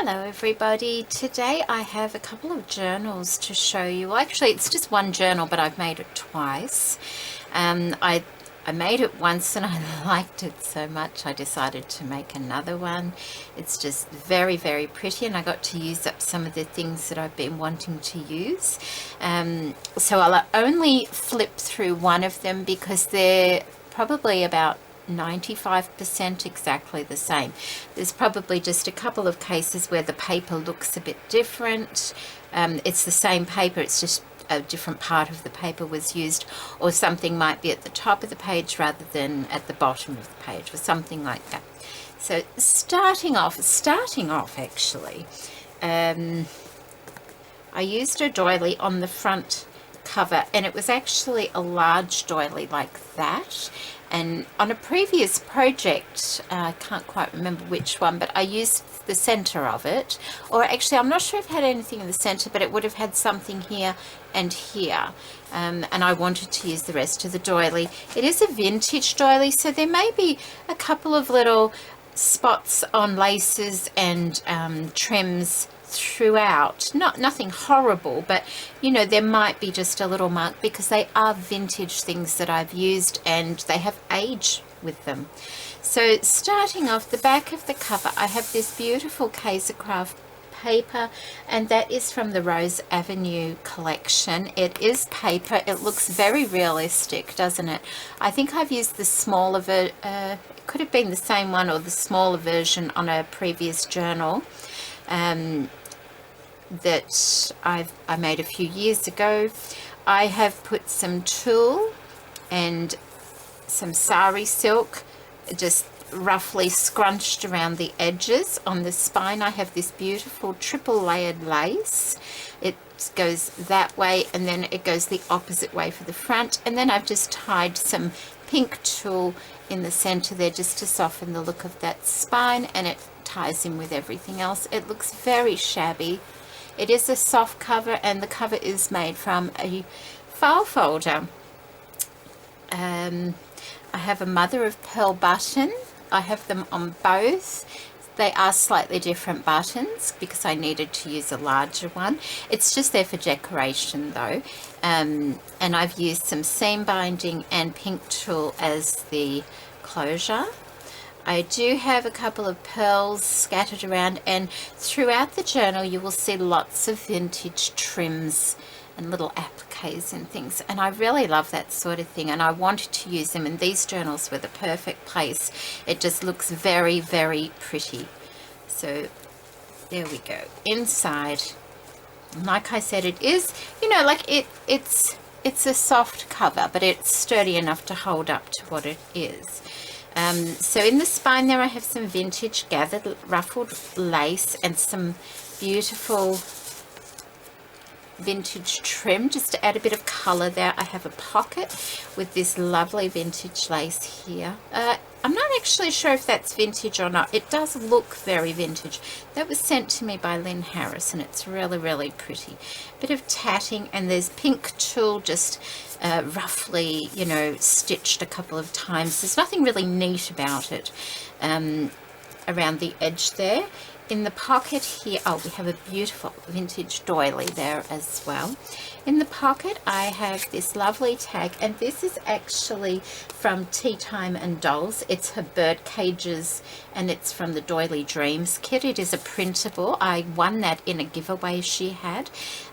Hello everybody. Today I have a couple of journals to show you. Well, actually it's just one journal, but I've made it twice. I made it once and I liked it so much I decided to make another one. It's just very, very pretty, and I got to use up some of the things that I've been wanting to use. So I'll only flip through one of them because they're probably about 95% exactly the same. There's probably just a couple of cases where the paper looks a bit different. It's the same paper, it's just a different part of the paper was used, or something might be at the top of the page rather than at the bottom of the page, or something like that. So starting off actually, I used a doily on the front cover, and it was actually a large doily like that. And on a previous project, I can't quite remember which one, but I used the center of it, or actually I'm not sure if it had anything in the center, but it would have had something here and here, and I wanted to use the rest of the doily. It is a vintage doily, so there may be a couple of little spots on laces and trims throughout. Nothing horrible, but you know, there might be just a little mark because they are vintage things that I've used and they have age with them. So starting off the back of the cover, I have this beautiful Kaisercraft paper, and that is from the Rose Avenue collection. It is paper. It looks very realistic, doesn't it? I think I've used the smaller it could have been the same one or the smaller version on a previous journal that I made a few years ago. I have put some tulle and some sari silk just roughly scrunched around the edges. On the spine I have this beautiful triple layered lace. It goes that way and then it goes the opposite way for the front, and then I've just tied some pink tulle in the center there just to soften the look of that spine, and it ties in with everything else. It looks very shabby. It is a soft cover, and the cover is made from a file folder. I have a mother of pearl button. I have them on both. They are slightly different buttons because I needed to use a larger one. It's just there for decoration though. And I've used some seam binding and pink tulle as the closure. I do have a couple of pearls scattered around, and throughout the journal you will see lots of vintage trims and little appliques and things, and I really love that sort of thing, and I wanted to use them, and these journals were the perfect place. It just looks very, very pretty. So there we go. Inside, like I said, it is, you know, like it's a soft cover, but it's sturdy enough to hold up to what it is. So in the spine there I have some vintage gathered ruffled lace and some beautiful vintage trim just to add a bit of color there. I have a pocket with this lovely vintage lace here. I'm not actually sure if that's vintage or not. It does look very vintage. That was sent to me by Lynn Harris, and it's really, really pretty. Bit of tatting, and there's pink tulle just roughly, you know, stitched a couple of times. There's nothing really neat about it around the edge there. In the pocket here, oh, we have a beautiful vintage doily there as well. In the pocket I have this lovely tag, and this is actually from Tea Time and Dolls. It's her bird cages, and it's from the Doily Dreams kit. It is a printable. I won that in a giveaway she had,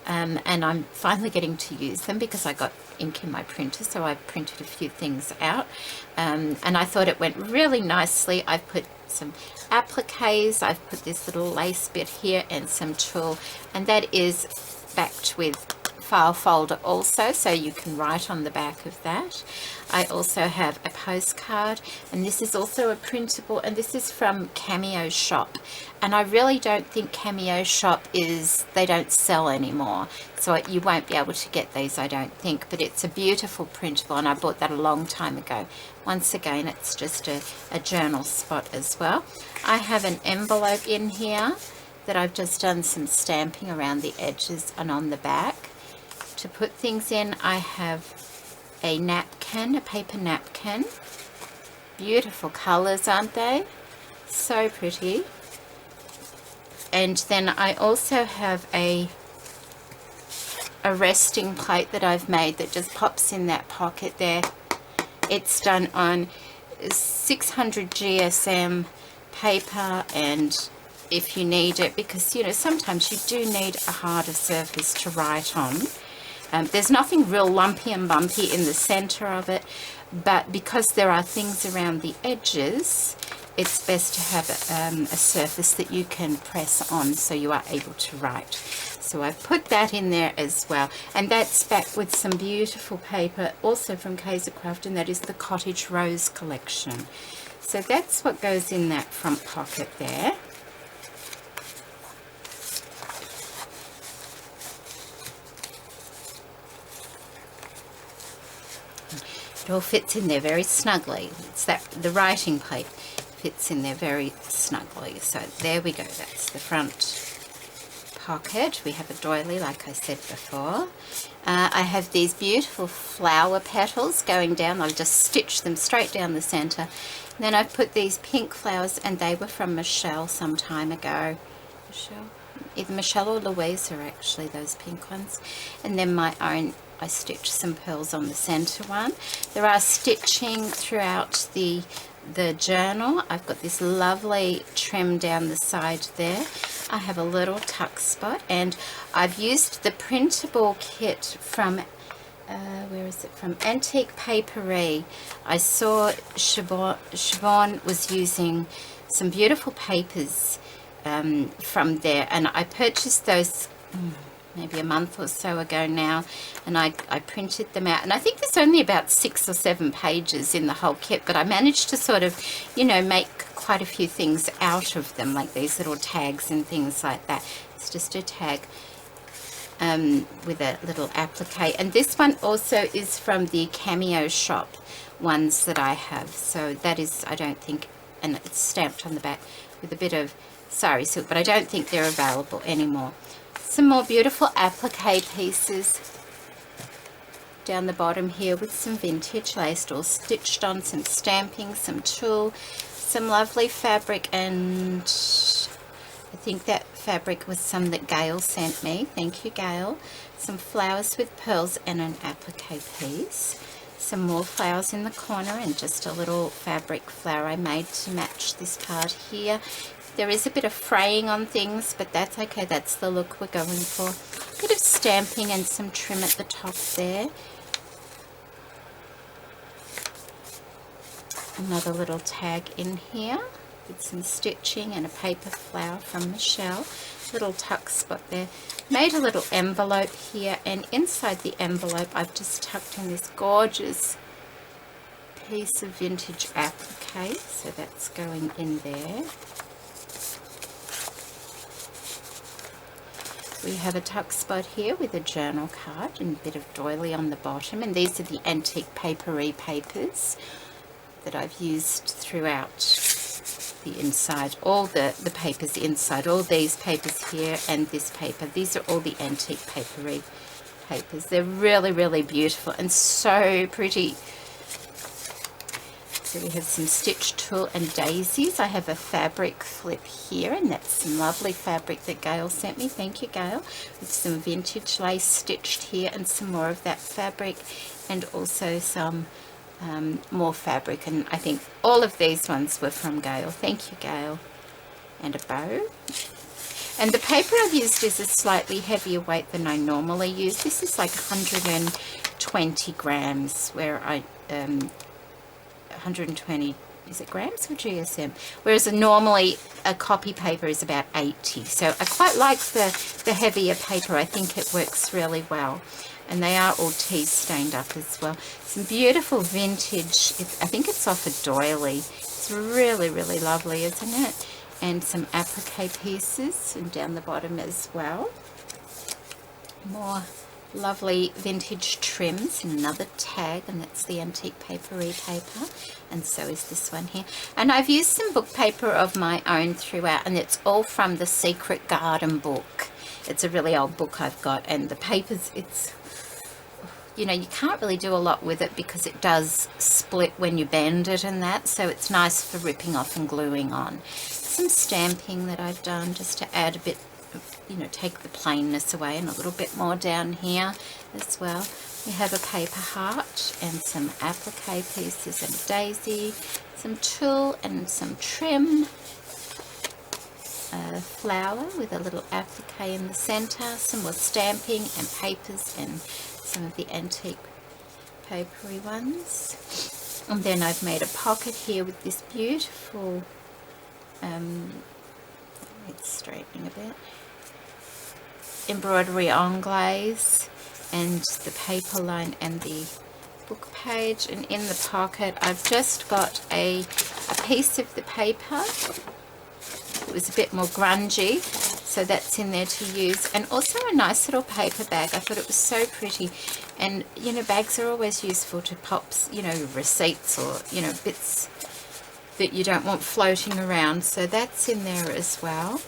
and I'm finally getting to use them because I got ink in my printer, so I printed a few things out, and I thought it went really nicely. I've put some appliques, I've put this little lace bit here and some tulle, and that is backed with file folder also, so you can write on the back of that. I also have a postcard, and this is also a printable, and this is from Cameo Shoppe, and I really don't think Cameo Shoppe they don't sell anymore, so you won't be able to get these, I don't think, but it's a beautiful printable, and I bought that a long time ago. Once again, it's just a journal spot as well. I have an envelope in here that I've just done some stamping around the edges and on the back. To put things in, I have a napkin, a paper napkin. Beautiful colors, aren't they? So pretty. And then I also have a resting plate that I've made that just pops in that pocket there. It's done on 600 GSM paper, and if you need it, because you know sometimes you do need a harder surface to write on. There's nothing real lumpy and bumpy in the center of it, but because there are things around the edges, it's best to have a surface that you can press on so you are able to write. So I've put that in there as well, and that's back with some beautiful paper also from Kaisercraft, and that is the Cottage Rose collection. So that's what goes in that front pocket there. It all fits in there very snugly. It's that the writing plate fits in there very snugly. So there we go, that's the front pocket. We have a doily, like I said before. I have these beautiful flower petals going down. I've just stitched them straight down the center. And then I've put these pink flowers, and they were from Michelle some time ago. Michelle? Either Michelle or Louise are actually those pink ones. And then my own, I stitched some pearls on the center one. There are stitching throughout the journal. I've got this lovely trim down the side there. I have a little tuck spot, and I've used the printable kit from where is it from? Antique Paperie. I saw Siobhan was using some beautiful papers from there, and I purchased those maybe a month or so ago now, and I printed them out, and I think there's only about 6 or 7 pages in the whole kit, but I managed to sort of, you know, make quite a few things out of them, like these little tags and things like that. It's just a tag with a little applique, and this one also is from the Cameo shop ones that I have. So that is, I don't think, and it's stamped on the back with a bit of sari silk, but I don't think they're available anymore. Some more beautiful applique pieces down the bottom here with some vintage lace all stitched on, some stamping, some tulle, some lovely fabric, and I think that fabric was some that Gail sent me. Thank you, Gail. Some flowers with pearls and an applique piece. Some more flowers in the corner, and just a little fabric flower I made to match this part here. There is a bit of fraying on things, but that's okay. That's the look we're going for. A bit of stamping and some trim at the top there. Another little tag in here with some stitching and a paper flower from Michelle. Little tuck spot there. Made a little envelope here, and inside the envelope I've just tucked in this gorgeous piece of vintage applique. So that's going in there. We have a tuck spot here with a journal card and a bit of doily on the bottom, and these are the Antique Paperie papers that I've used throughout the inside, all the papers inside, all these papers here and this paper. These are all the Antique Paperie papers. They're really, really beautiful and so pretty. So we have some stitch tulle and daisies. I have a fabric flip here, and that's some lovely fabric that Gail sent me. Thank you, Gail. With some vintage lace stitched here, and some more of that fabric, and also some more fabric. And I think all of these ones were from Gail. Thank you, Gail. And a bow. And the paper I've used is a slightly heavier weight than I normally use. This is like 120 grams, where I 120, is it grams or GSM? Whereas normally a copy paper is about 80. So I quite like the heavier paper. I think it works really well. And they are all tea stained up as well. Some beautiful vintage, I think it's off a doily. It's really, really lovely, isn't it? And some applique pieces, and down the bottom as well. More lovely vintage trims, and another tag, and that's the Antique Paperie paper, and so is this one here. And I've used some book paper of my own throughout, and it's all from the Secret Garden book. It's a really old book I've got, and the papers, it's, you know, you can't really do a lot with it because it does split when you bend it and that, so it's nice for ripping off and gluing on. some stamping that I've done just to add a bit of, you know, take the plainness away, and a little bit more down here as well. We have a paper heart and some applique pieces and a daisy, some tulle and some trim, a flower with a little applique in the center, some more stamping and papers and some of the antique papery ones. And then I've made a pocket here with this beautiful, it's straightening a bit, embroidery anglaise and the paper line and the book page. And in the pocket I've just got a piece of the paper. It was a bit more grungy, so that's in there to use, and also a nice little paper bag. I thought it was so pretty, and you know, bags are always useful to pop, you know, receipts or, you know, bits that you don't want floating around, so that's in there as well.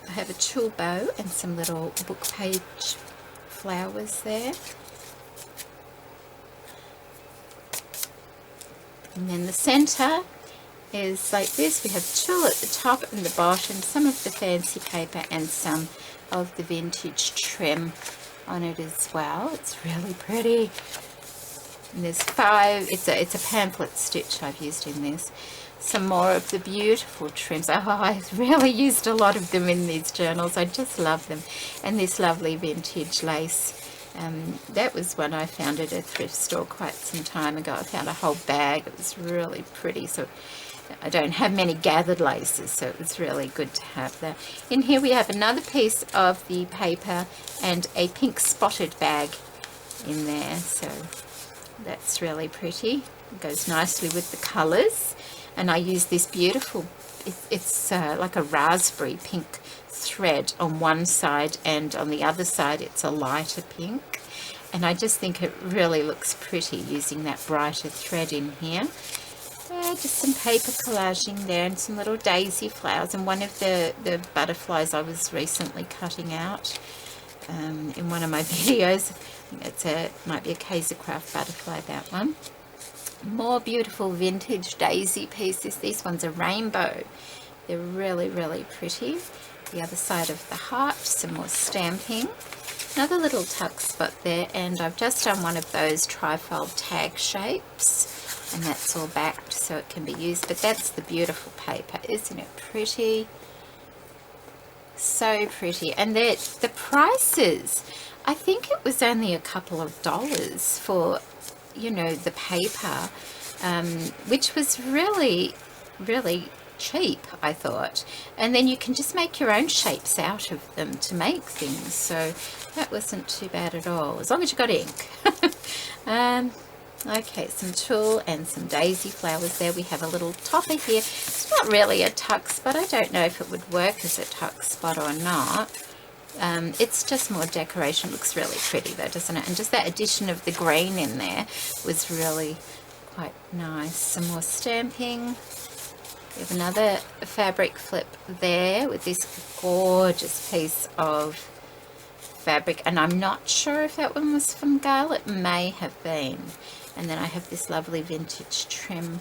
I have a tulle bow and some little book page flowers there. And then the center is like this. We have tulle at the top and the bottom, some of the fancy paper and some of the vintage trim on it as well. It's really pretty. And there's 5, it's a pamphlet stitch I've used in this. Some more of the beautiful trims. Oh, I've really used a lot of them in these journals. I just love them. And this lovely vintage lace. That was one I found at a thrift store quite some time ago. I found a whole bag. It was really pretty. So I don't have many gathered laces, so it was really good to have that. In here we have another piece of the paper and a pink spotted bag in there. So that's really pretty. It goes nicely with the colours. And I use this beautiful, it's like a raspberry pink thread on one side, and on the other side it's a lighter pink. And I just think it really looks pretty using that brighter thread in here. Just some paper collaging there and some little daisy flowers, and one of the butterflies I was recently cutting out in one of my videos. I think might be a Kaisercraft butterfly, that one. More beautiful vintage daisy pieces. These ones are rainbow. They're really, really pretty. The other side of the heart, some more stamping. Another little tuck spot there, and I've just done one of those trifold tag shapes, and that's all backed so it can be used. But that's the beautiful paper. Isn't it pretty? So pretty. And the prices, I think it was only a couple of dollars for, you know, the paper, which was really, really cheap, I thought. And then you can just make your own shapes out of them to make things, so that wasn't too bad at all, as long as you got ink. Okay, some tulle and some daisy flowers there. We have a little topper here. It's not really a tuck spot. I don't know if it would work as a tuck spot or not. It's just more decoration. It looks really pretty though, doesn't it? And just that addition of the green in there was really quite nice. Some more stamping. We have another fabric flip there with this gorgeous piece of fabric, and I'm not sure if that one was from Gale. It may have been. And then I have this lovely vintage trim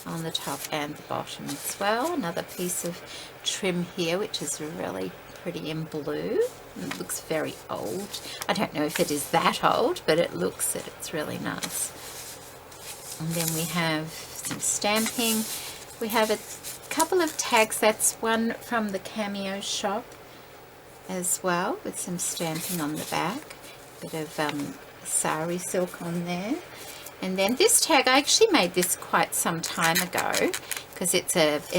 on the top and the bottom as well. Another piece of trim here, which is really pretty in blue. It looks very old. I don't know if it is that old, but it looks it. It's really nice. And then we have some stamping. We have a couple of tags. That's one from the Cameo shop as well, with some stamping on the back. Bit of sari silk on there. And then this tag, I actually made this quite some time ago because it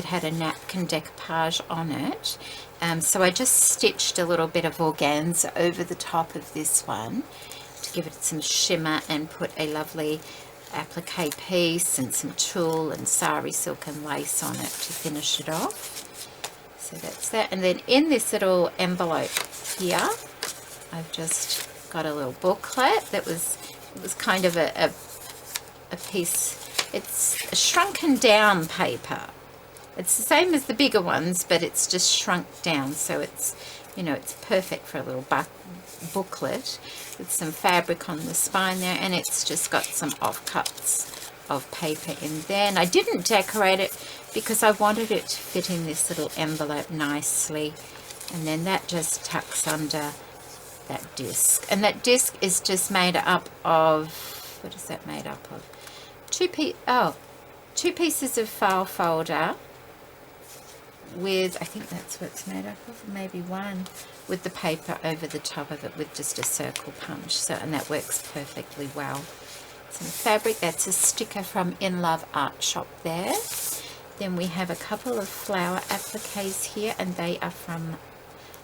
had a napkin decoupage on it. So I just stitched a little bit of organza over the top of this one to give it some shimmer, and put a lovely applique piece and some tulle and sari silk and lace on it to finish it off. So that's that. And then in this little envelope here, I've just got a little booklet that was kind of a piece. It's a shrunken down paper. It's the same as the bigger ones, but it's just shrunk down, so it's, you know, it's perfect for a little booklet with some fabric on the spine there, and it's just got some offcuts of paper in there, and I didn't decorate it because I wanted it to fit in this little envelope nicely. And then that just tucks under that disc, and that disc is just made up of, what is that made up of? Two pieces of file folder with, I think that's what it's made up of, maybe one, with the paper over the top of it with just a circle punch. So, and that works perfectly well. Some fabric, that's a sticker from In Love Art Shop there. Then we have a couple of flower appliques here, and they are from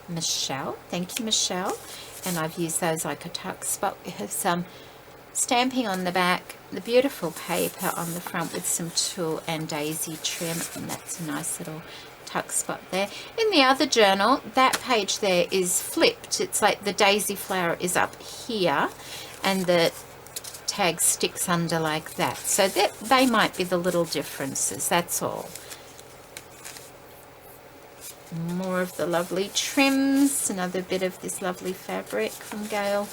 Michelle. Thank you, Michelle. And I've used those like a tuck spot. We have some stamping on the back, the beautiful paper on the front with some tulle and daisy trim, and that's a nice little tuck spot there. In the other journal, that page there is flipped. It's like the daisy flower is up here and the tag sticks under like that. So that they might be the little differences, that's all. More of the lovely trims, another bit of this lovely fabric from Gail,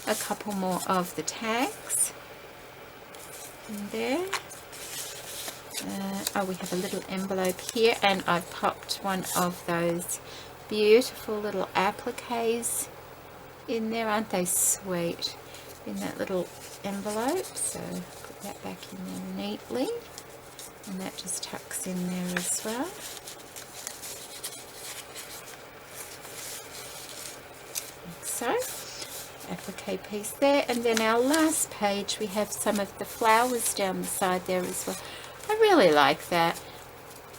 a couple more of the tags in there. Oh, we have a little envelope here, and I've popped one of those beautiful little appliques in there. Aren't they sweet? In that little envelope. So put that back in there neatly, and that just tucks in there as well. Like so. Applique piece there, and then our last page we have some of the flowers down the side there as well. I really like that.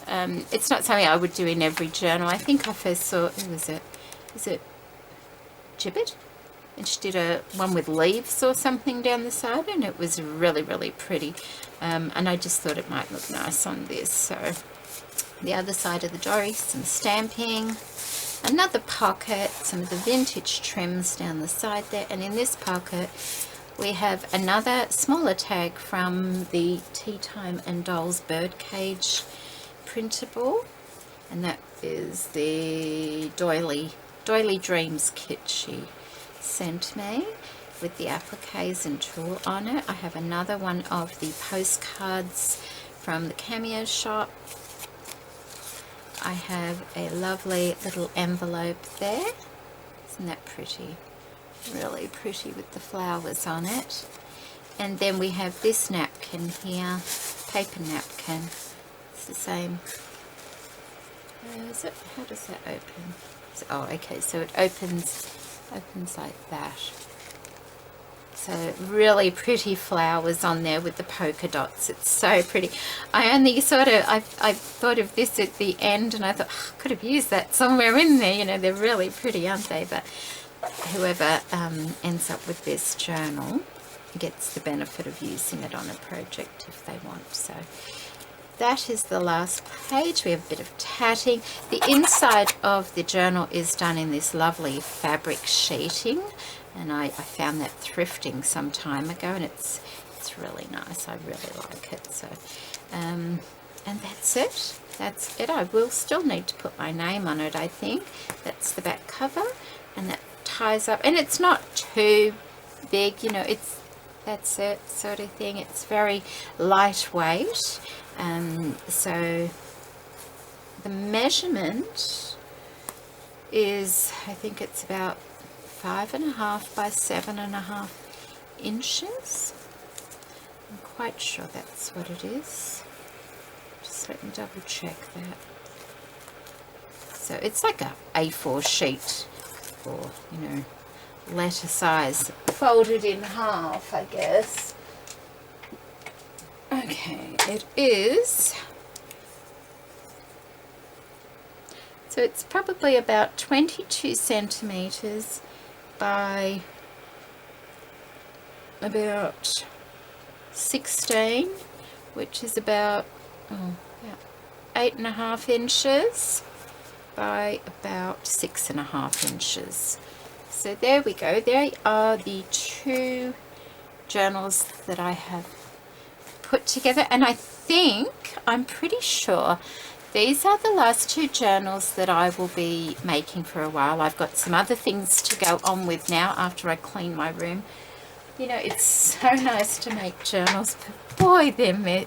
It's not something I would do in every journal. I think I first saw, who was it? Is it Gibbet? And she did a one with leaves or something down the side, and it was really, really pretty. And I just thought it might look nice on this. So the other side of the dory, some stamping, another pocket, some of the vintage trims down the side there, and in this pocket we have another smaller tag from the Tea Time and Dolls Birdcage printable, and that is the Doily Dreams kit she sent me with the appliques and tulle on it. I have another one of the postcards from the Cameo shop. I have a lovely little envelope there. Isn't that pretty? Really pretty with the flowers on it. And then we have this napkin here, paper napkin. It's the same. Is it? How does that open? Oh, okay. So it opens like that. So really pretty flowers on there with the polka dots. It's so pretty. I only sort of, I thought of this at the end, and I thought, oh, I could have used that somewhere in there. You know, they're really pretty, aren't they? But whoever ends up with this journal gets the benefit of using it on a project if they want. So that is the last page. We have a bit of tatting. The inside of the journal is done in this lovely fabric sheeting, and I found that thrifting some time ago, and it's really nice. I really like it. So and that's it. That's it. I will still need to put my name on it, I think. That's the back cover, and that ties up, and it's not too big, you know, that's it sort of thing. It's very lightweight. So the measurement is, I think it's about 5.5 by 7.5 inches. I'm quite sure that's what it is. Just let me double check that. So it's like a A4 sheet, or, you know, letter size, folded in half, I guess. Okay, it is, so it's probably about 22 centimeters by about 16, which is about 8.5 inches by about 6.5 inches. So there we go. There are the two journals that I have put together, and I'm pretty sure these are the last two journals that I will be making for a while. I've got some other things to go on with now after I clean my room, You know, it's so nice to make journals, but boy,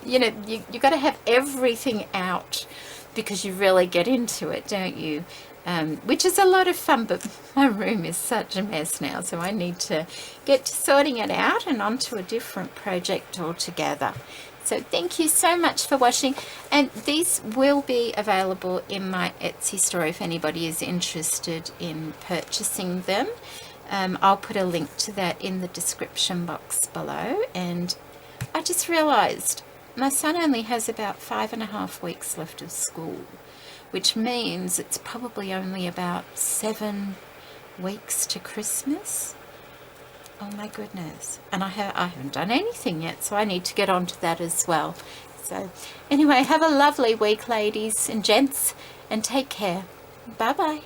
you know, you got to have everything out because you really get into it, don't you? Which is a lot of fun, but my room is such a mess now, so I need to get to sorting it out and onto a different project altogether. So thank you so much for watching, and these will be available in my Etsy store if anybody is interested in purchasing them. I'll put a link to that in the description box below. And I just realized my son only has about 5.5 weeks left of school, which means it's probably only about 7 weeks to Christmas. Oh my goodness. And I haven't done anything yet, so I need to get on to that as well. So anyway, have a lovely week, ladies and gents, and take care. Bye bye.